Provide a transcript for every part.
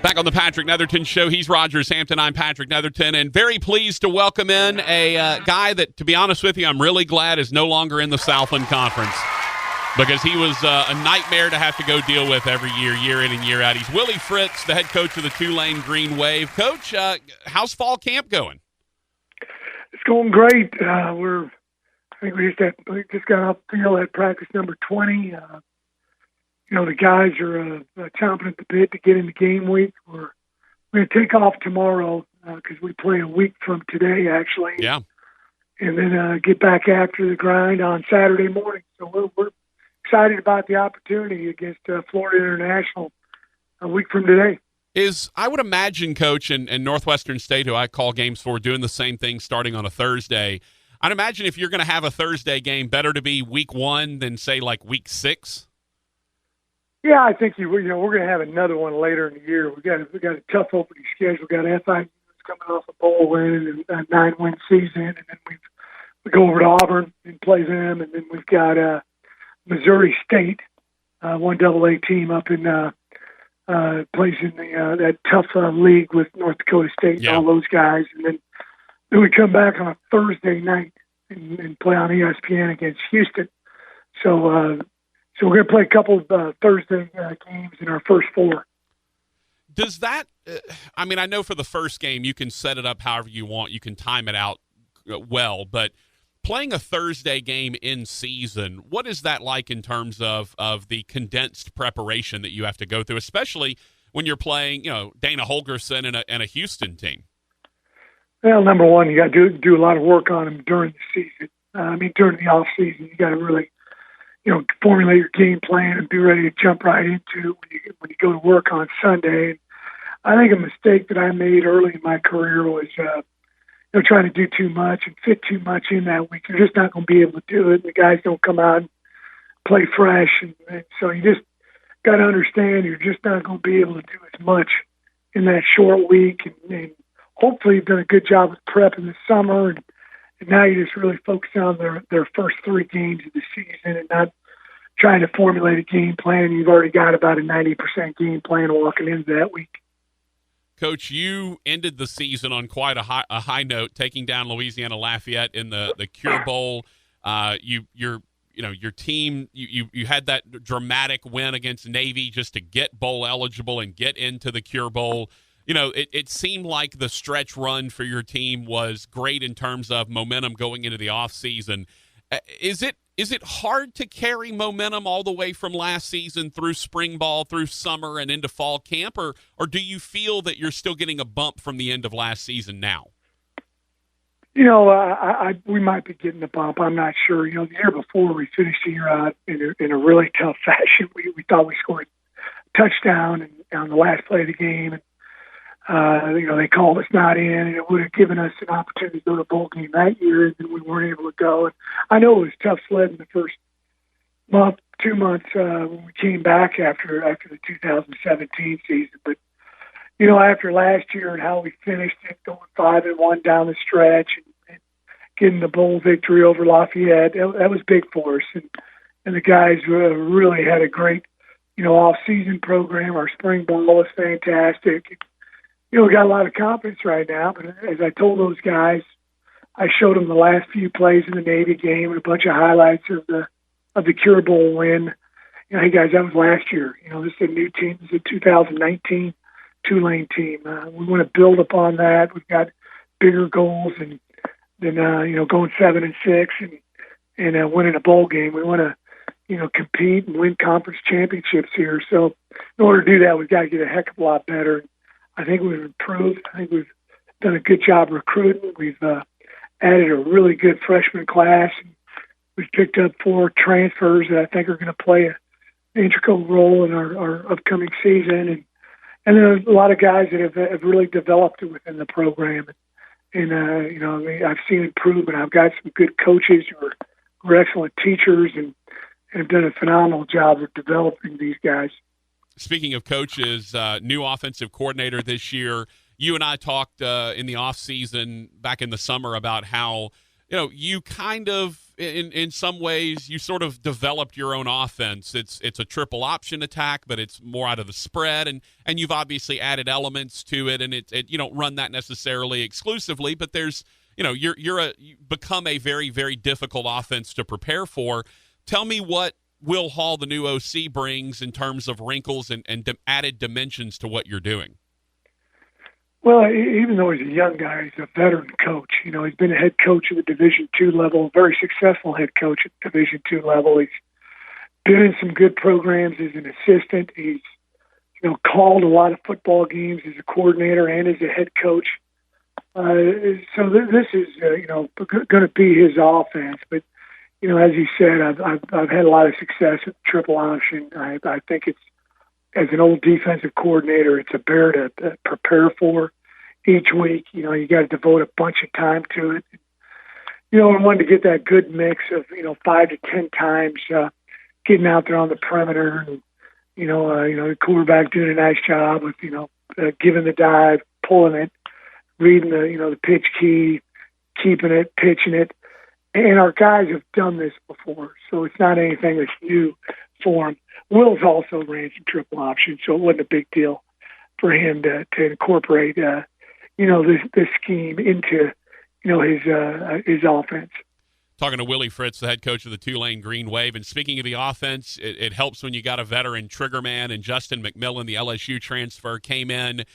Back on the Patrick Netherton Show, he's Rogers Hampton, I'm Patrick Netherton, and very pleased to welcome in a guy that, to be honest with you, I'm really glad is no longer in the Southland Conference because he was a nightmare to have to go deal with every year, year in and year out. He's Willie Fritz, the head coach of the Tulane Green Wave. Coach, how's fall camp going? It's going great. I think we just got off the field at practice number 20. The guys are chomping at the bit to get into game week. We're going to take off tomorrow because we play a week from today, actually. Yeah. And then get back after the grind on Saturday morning. So we're excited about the opportunity against Florida International a week from today. I would imagine, Coach, and Northwestern State, who I call games for, doing the same thing starting on a Thursday. I'd imagine if you're going to have a Thursday game, better to be week 1 than, say, like week 6. Yeah, I think we're going to have another one later in the year. We got a tough opening schedule. We got FI coming off a bowl win and a 9-win season, and then we go over to Auburn and play them, and then we've got Missouri State, one AA team up in plays in that tough league with North Dakota State and all those guys, and then we come back on a Thursday night and play on ESPN against Houston. So we're going to play a couple of Thursday games in our first 4. Does that I know for the first game you can set it up however you want. You can time it out well. But playing a Thursday game in season, what is that like in terms of the condensed preparation that you have to go through, especially when you're playing, Dana Holgerson and a Houston team? Well, number one, you got to do a lot of work on them during the season. During the off season, you got to really formulate your game plan and be ready to jump right into it when you go to work on Sunday. And I think a mistake that I made early in my career was, trying to do too much and fit too much in that week. You're just not going to be able to do it. The guys don't come out and play fresh. And so you just got to understand you're just not going to be able to do as much in that short week. And hopefully you've done a good job with prep in the summer. And now you just really focus on their first 3 games of the season and not trying to formulate a game plan. You've already got about a 90% game plan walking into that week. Coach, you ended the season on quite a high note, taking down Louisiana Lafayette in the Cure Bowl. Your team, you had that dramatic win against Navy just to get bowl eligible and get into the Cure Bowl. It seemed like the stretch run for your team was great in terms of momentum going into the offseason. Is it hard to carry momentum all the way from last season through spring ball, through summer, and into fall camp, or do you feel that you're still getting a bump from the end of last season now? We might be getting a bump. I'm not sure. The year before we finished the year out in a really tough fashion. We thought we scored a touchdown on the last play of the game. They called us not in, and it would have given us an opportunity to go to a bowl game that year, and then we weren't able to go. And I know it was tough sledding the first month, 2 months when we came back after the 2017 season. But after last year and how we finished it, going 5-1 down the stretch and getting the bowl victory over Lafayette, that was big for us. And the guys really had a great, off-season program. Our spring ball was fantastic. We got a lot of confidence right now, but as I told those guys, I showed them the last few plays in the Navy game and a bunch of highlights of the Cure Bowl win. Hey guys, that was last year. This is a new team. This is a 2019 Tulane team. We want to build upon that. We've got bigger goals and then going 7-6 and winning a bowl game. We want to compete and win conference championships here. So in order to do that, we've got to get a heck of a lot better. I think we've improved. I think we've done a good job recruiting. We've added a really good freshman class. We've picked up 4 transfers that I think are going to play an integral role in our upcoming season. And there's a lot of guys that have really developed within the program. And I've seen improvement. I've got some good coaches who are excellent teachers and have done a phenomenal job of developing these guys. Speaking of coaches, new offensive coordinator this year. You and I talked in the offseason back in the summer about how, you kind of in some ways you sort of developed your own offense. It's a triple option attack, but it's more out of the spread, and you've obviously added elements to it, and it you don't run that necessarily exclusively, but there's you become a very, very difficult offense to prepare for. Tell me what Will Hall, the new OC, brings in terms of wrinkles and added dimensions to what you're doing. Well, even though he's a young guy, he's a veteran coach. He's been a head coach at the Division II level, very successful head coach at the Division II level. He's been in some good programs as an assistant. He's, called a lot of football games as a coordinator and as a head coach. So this is, going to be his offense. But, as you said, I've had a lot of success at the triple option. I think it's, as an old defensive coordinator, it's a bear to prepare for each week. You got to devote a bunch of time to it. I wanted to get that good mix of, 5 to 10 times getting out there on the perimeter and, the quarterback doing a nice job with, giving the dive, pulling it, reading the pitch key, keeping it, pitching it. And our guys have done this before, so it's not anything that's new for them. Will's also ran some triple options, so it wasn't a big deal for him to incorporate, this scheme into, his offense. Talking to Willie Fritz, the head coach of the Tulane Green Wave. And speaking of the offense, it helps when you got a veteran triggerman, and Justin McMillan, the LSU transfer, came in.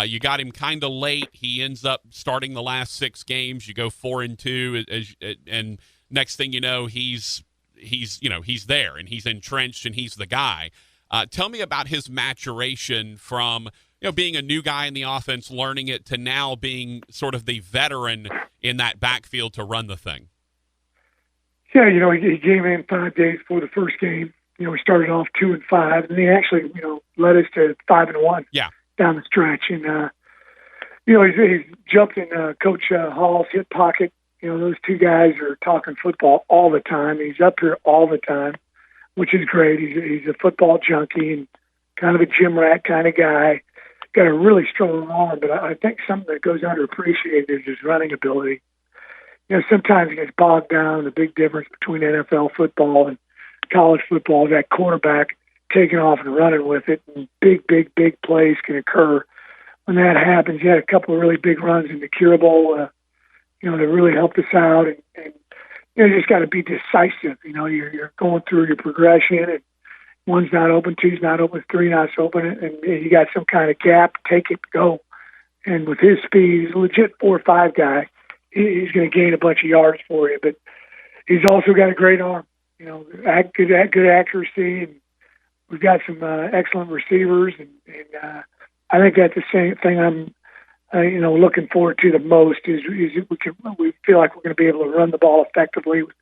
You got him kind of late. He ends up starting the last 6 games. You go 4-2, and next thing you know, he's there and he's entrenched and he's the guy. Tell me about his maturation from being a new guy in the offense, learning it, to now being sort of the veteran in that backfield to run the thing. Yeah, he came in 5 days before the first game. We started off 2-5, and he actually led us to 5-1. Yeah. Down the stretch, and he's jumped in Coach Hall's hip pocket. Those two guys are talking football all the time. He's up here all the time, which is great. He's a football junkie and kind of a gym rat kind of guy. Got a really strong arm, but I think something that goes underappreciated is his running ability. Sometimes he gets bogged down in the big difference between NFL football and college football. That quarterback taking off and running with it, and big plays can occur when that happens. He had a couple of really big runs in the Cure Bowl, that really helped us out. And you just got to be decisive. You're going through your progression, and one's not open, two's not open, three not open, and you got some kind of gap. Take it, go. And with his speed, he's a legit 4 or 5 guy. He's going to gain a bunch of yards for you, but he's also got a great arm. Good accuracy, and we've got some excellent receivers, and I think that's the same thing I'm, looking forward to the most is we feel like we're going to be able to run the ball effectively with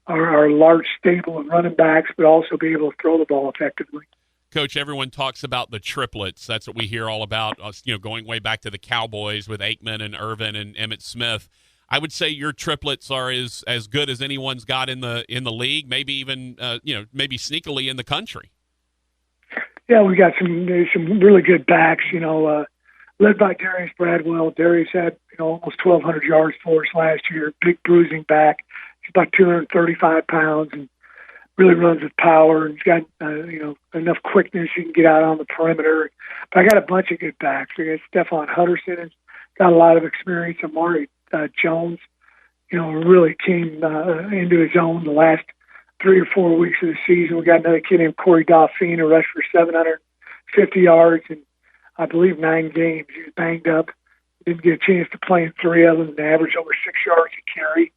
our large stable of running backs, but also be able to throw the ball effectively. Coach, everyone talks about the triplets. That's what we hear all about, going way back to the Cowboys with Aikman and Irvin and Emmitt Smith. I would say your triplets are as good as anyone's got in the league, maybe even maybe sneakily in the country. Yeah, we got some really good backs, led by Darius Bradwell. Darius had, almost 1,200 yards for us last year, big bruising back. He's about 235 pounds and really runs with power. And he's got, enough quickness. He can get out on the perimeter. But I got a bunch of good backs. We got Stephon Hutterson, who's got a lot of experience. Amari Jones, really came into his own the last 3 or 4 weeks of the season. We got another kid named Corey Dauphine who rushed for 750 yards in, I believe, 9 games. He was banged up. Didn't get a chance to play in 3 of them and averaged over 6 yards a carry.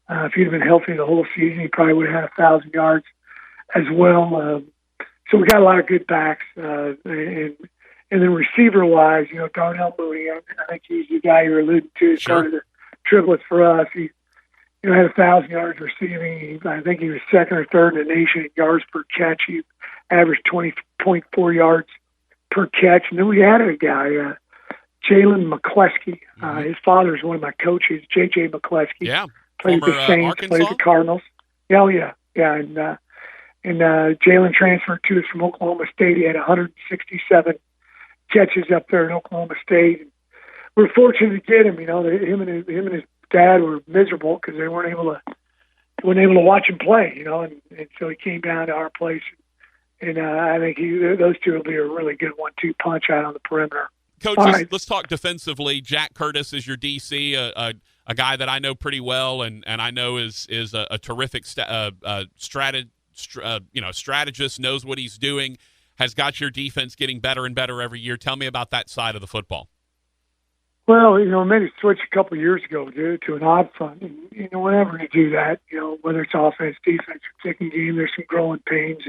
If he'd have been healthy the whole season, he probably would have had 1,000 yards as well. So we got a lot of good backs. And then receiver-wise, Darnell Mooney, I think he's the guy you're alluding to. Started the triplets for us. He had 1,000 yards receiving. I think he was second or third in the nation in yards per catch. He averaged 20.4 yards per catch. And then we added a guy, Jalen McCleskey. His father's one of my coaches, J.J. McCleskey. Yeah, played former, the Saints, Arkansas? played the Cardinals. Yeah, and Jalen transferred to us from Oklahoma State. He had 167 catches up there in Oklahoma State. We're fortunate to get him. Him and his dad were miserable because they weren't able to, wasn't able to watch him play, and so he came down to our place. And I think those two will be a really good 1-2 punch out on the perimeter. Coach, let's talk defensively. Jack Curtis is your DC, a guy that I know pretty well, and I know is a terrific strategist, knows what he's doing, has got your defense getting better and better every year. Tell me about that side of the football. Well, made a switch a couple of years ago to an odd front. And, whenever you do that, whether it's offense, defense, or kicking game, there's some growing pains.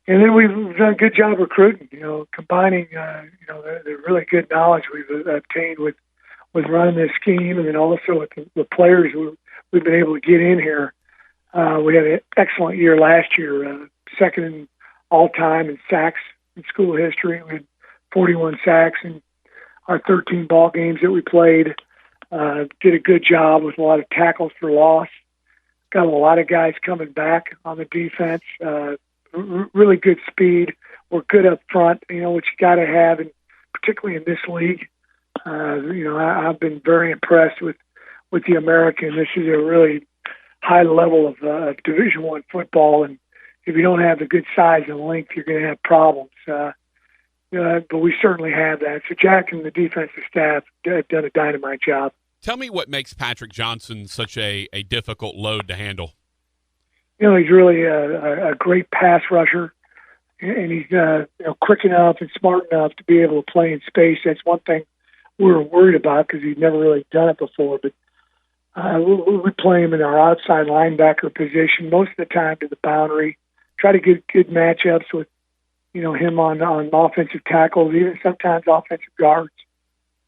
And then we've done a good job recruiting, combining, the really good knowledge we've obtained with running this scheme, and then also with the players we've been able to get in here. We had an excellent year last year, second in all-time in sacks in school history. We had 41 sacks in our 13 ball games that we played. Did a good job with a lot of tackles for loss. Got a lot of guys coming back on the defense. Really good speed. We're good up front, what you got to have, and particularly in this league. I've been very impressed with the American. This is a really high level of Division I football, and if you don't have the good size and length, you're going to have problems. But we certainly have that. So Jack and the defensive staff have done a dynamite job. Tell me what makes Patrick Johnson such a difficult load to handle. He's really a great pass rusher, and he's quick enough and smart enough to be able to play in space. That's one thing we were worried about because he'd never really done it before. But we play him in our outside linebacker position most of the time to the boundary. Try to get good matchups with him on offensive tackles, even sometimes offensive guards.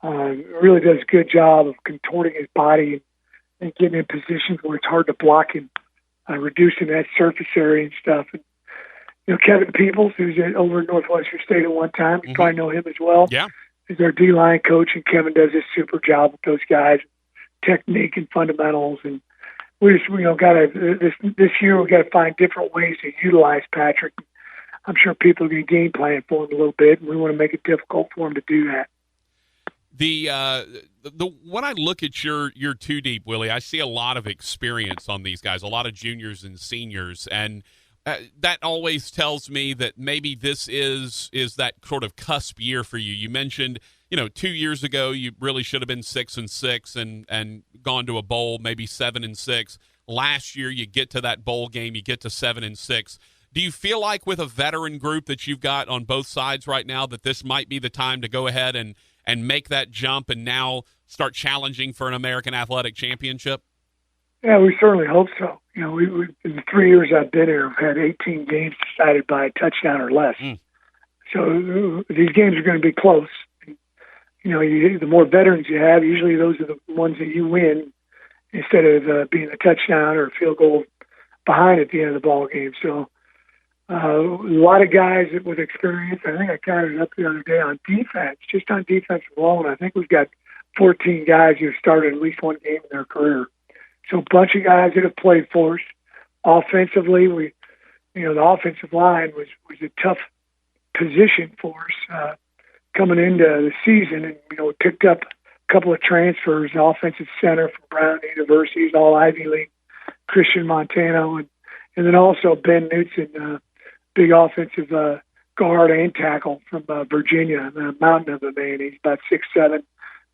Really does a good job of contorting his body and getting in positions where it's hard to block him. Reducing that surface area and stuff. And, Kevin Peoples, who's over at Northwestern State at one time, you probably know him as well. Yeah. He's our D-line coach, and Kevin does a super job with those guys, technique and fundamentals. And we just, got to this year we got to find different ways to utilize Patrick. I'm sure people are going to game plan for him a little bit, and we want to make it difficult for him to do that. When I look at your two deep, Willie, I see a lot of experience on these guys, a lot of juniors and seniors, and that always tells me that maybe this is that sort of cusp year for you. You mentioned, 2 years ago you really should have been 6-6 and gone to a bowl, maybe 7-6. Last year you get to that bowl game, you get to 7-6. Do you feel like with a veteran group that you've got on both sides right now that this might be the time to go ahead and make that jump and now start challenging for an American Athletic Championship? Yeah, we certainly hope so. We in the 3 years I've been here, I've had 18 games decided by a touchdown or less. So these games are going to be close. The more veterans you have, usually those are the ones that you win instead of being a touchdown or a field goal behind at the end of the ball game. So a lot of guys with experience. I think I counted it up the other day on defense. Just on defense alone, I think we've got 14 guys who have started at least one game in their career. So a bunch of guys that have played for us. Offensively, the offensive line was a tough position for us coming into the season, and we picked up a couple of transfers, an offensive center from Brown University, all Ivy League, Christian Montano, and then also Ben Knutson, big offensive guard and tackle from Virginia, the mountain of a man. He's about 6'7",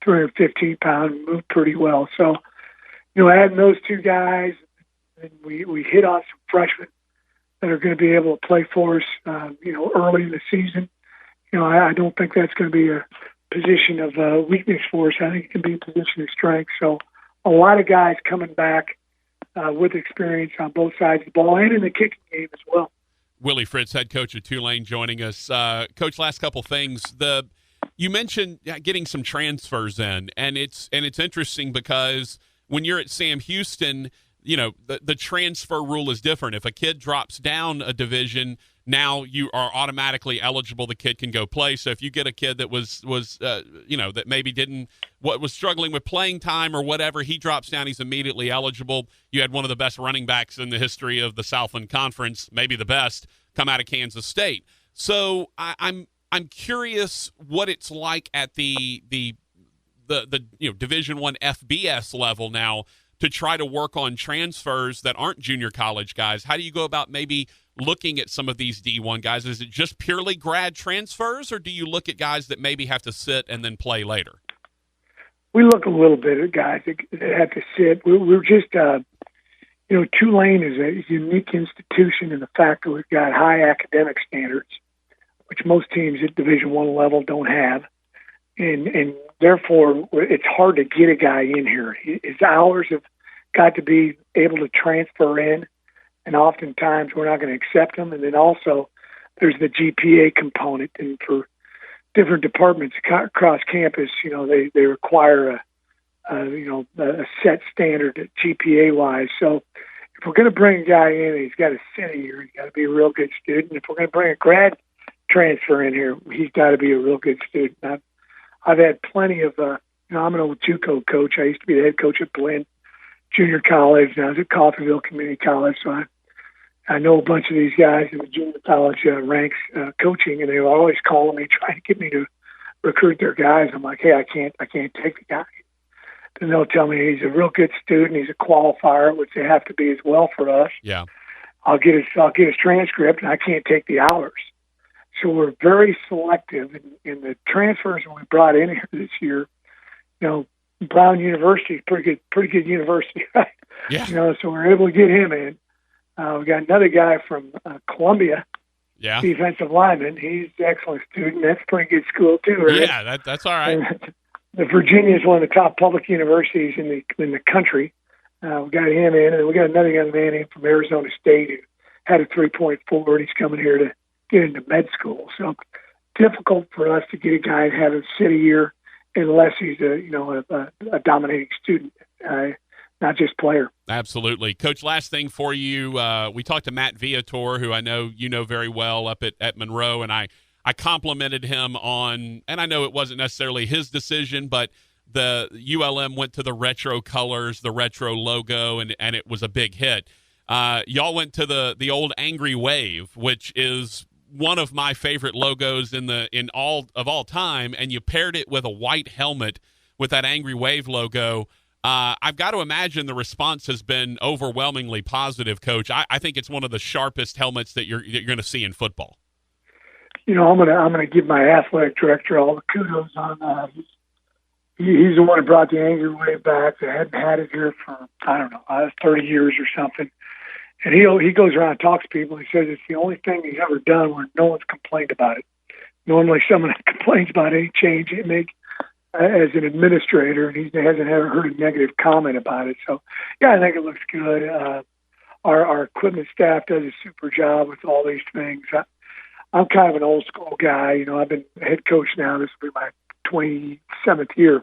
315 pounds, moved pretty well. So, adding those two guys, and we hit on some freshmen that are going to be able to play for us, early in the season. I don't think that's going to be a position of weakness for us. I think it can be a position of strength. So a lot of guys coming back with experience on both sides of the ball and in the kicking game as well. Willie Fritz, head coach of Tulane, joining us. Coach, last couple things. You mentioned getting some transfers in, and it's interesting because when you're at Sam Houston, the transfer rule is different. If a kid drops down a division, now you are automatically eligible. The kid can go play. So if you get a kid that was that maybe was struggling with playing time or whatever, he drops down, he's immediately eligible. You had one of the best running backs in the history of the Southland Conference, maybe the best, come out of Kansas State. So I'm curious what it's like at the Division I FBS level now, to try to work on transfers that aren't junior college guys? How do you go about maybe looking at some of these D1 guys? Is it just purely grad transfers, or do you look at guys that maybe have to sit and then play later? We look a little bit at guys that have to sit. We're just, Tulane is a unique institution in the fact that we've got high academic standards, which most teams at Division I level don't have. And therefore, it's hard to get a guy in here. His hours have got to be able to transfer in, and oftentimes we're not going to accept them. And then also, there's the GPA component, and for different departments across campus, they require a set standard GPA-wise. So if we're going to bring a guy in, he's got to sit here. He's got to be a real good student. If we're going to bring a grad transfer in here, he's got to be a real good student. I've had plenty of, I'm an old JUCO coach. I used to be the head coach at Blinn Junior College, and I was at Coffeyville Community College, so I know a bunch of these guys in the junior college ranks coaching, and they were always calling me, trying to get me to recruit their guys. I'm like, hey, I can't take the guy. Then they'll tell me he's a real good student, he's a qualifier, which they have to be as well for us. Yeah, I'll get his transcript, and I can't take the hours. So we're very selective in the transfers that we brought in here this year. Brown University is pretty good university, right? Yeah. So we're able to get him in. We got another guy from Columbia, defensive lineman. He's an excellent student. That's a pretty good school too, right? Yeah, that's all right. The Virginia is one of the top public universities in the country. We got him in, and we got another young man in from Arizona State who had a 3.4. He's coming here to get into med school. So difficult for us to get a guy and have him sit a year unless he's a dominating student, not just player. Absolutely. Coach, last thing for you. We talked to Matt Viator, who I know you know very well up at Monroe, and I complimented him on, and I know it wasn't necessarily his decision, but the ULM went to the retro colors, the retro logo, and it was a big hit. Y'all went to the old Angry Wave, which is one of my favorite logos in all time, and you paired it with a white helmet with that Angry Wave logo. I've got to imagine the response has been overwhelmingly positive, Coach. I think it's one of the sharpest helmets that you're going to see in football. I'm gonna give my athletic director all the kudos on that. He's the one who brought the Angry Wave back. They hadn't had it here for 30 years or something. And he goes around and talks to people. He says it's the only thing he's ever done where no one's complained about it. Normally someone complains about any change he makes as an administrator, and he hasn't ever heard a negative comment about it. So, yeah, I think it looks good. Our equipment staff does a super job with all these things. I'm kind of an old school guy. I've been head coach now. This will be my 27th year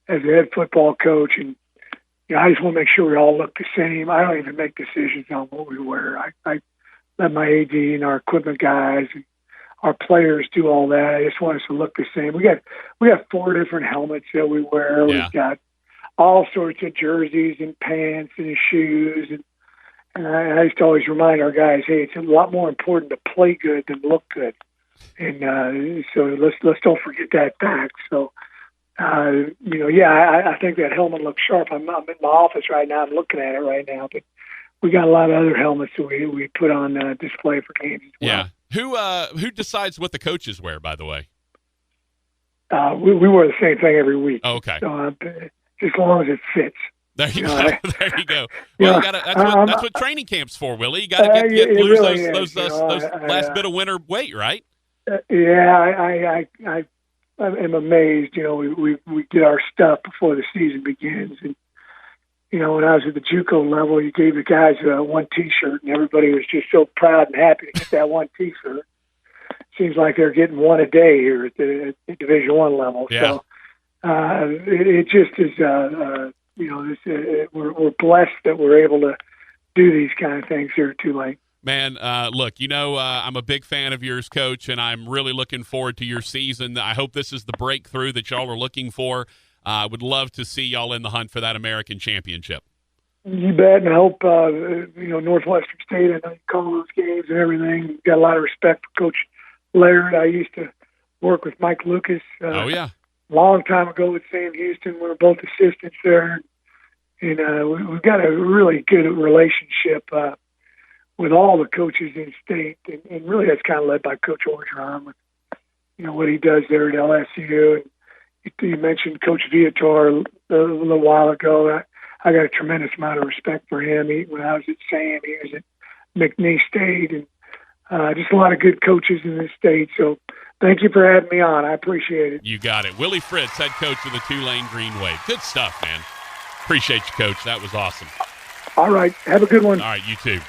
as a head football coach, and I just want to make sure we all look the same. I don't even make decisions on what we wear. I let my AD and our equipment guys and our players do all that. I just want us to look the same. We got 4 different helmets that we wear. Yeah. We've got all sorts of jerseys and pants and shoes, and I used to always remind our guys, hey, it's a lot more important to play good than look good. And so let's don't forget that fact. So. I think that helmet looks sharp. I'm in my office right now. I'm looking at it right now. But we got a lot of other helmets that we put on display for games as well. Yeah. Who decides what the coaches wear, by the way? We wear the same thing every week. Oh, okay. So, as long as it fits. There you go. There you go. Well, that's what training camp's for, Willie. You got to get lose really those last bit of winter weight, right? I'm amazed. We get our stuff before the season begins, and when I was at the JUCO level, you gave the guys one T-shirt, and everybody was just so proud and happy to get that one T-shirt. Seems like they're getting one a day here at the Division I level. Yeah. So it just is. We're blessed that we're able to do these kind of things here at Tulane. Man, look, I'm a big fan of yours, Coach, and I'm really looking forward to your season. I hope this is the breakthrough that y'all are looking for. I would love to see y'all in the hunt for that American championship. You bet, and I hope, Northwestern State, I know you call those games and everything. Got a lot of respect for Coach Laird. I used to work with Mike Lucas. Oh, yeah. Long time ago with Sam Houston. We were both assistants there. And we've got a really good relationship with all the coaches in state, and really that's kind of led by Coach Orgeron with, what he does there at LSU. And you mentioned Coach Viator a little while ago. I got a tremendous amount of respect for him. When I was at Sam, he was at McNeese State, and just a lot of good coaches in this state. So thank you for having me on. I appreciate it. You got it. Willie Fritz, head coach of the Tulane Green Wave. Good stuff, man. Appreciate you, Coach. That was awesome. All right. Have a good one. All right, you too.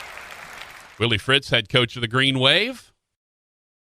Willie Fritz, head coach of the Green Wave.